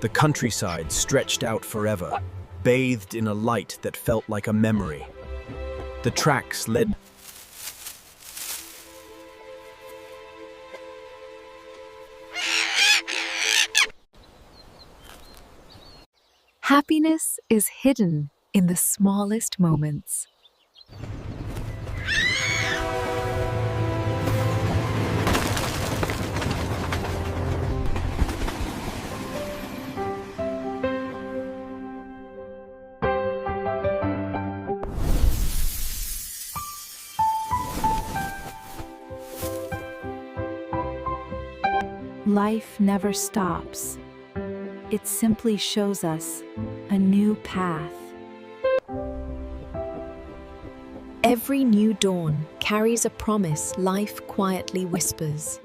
The countryside stretched out forever, bathed in a light that felt like a memory. The tracks led. Happiness is hidden in the smallest moments. Life never stops. It simply shows us a new path. Every new dawn carries a promise life quietly whispers.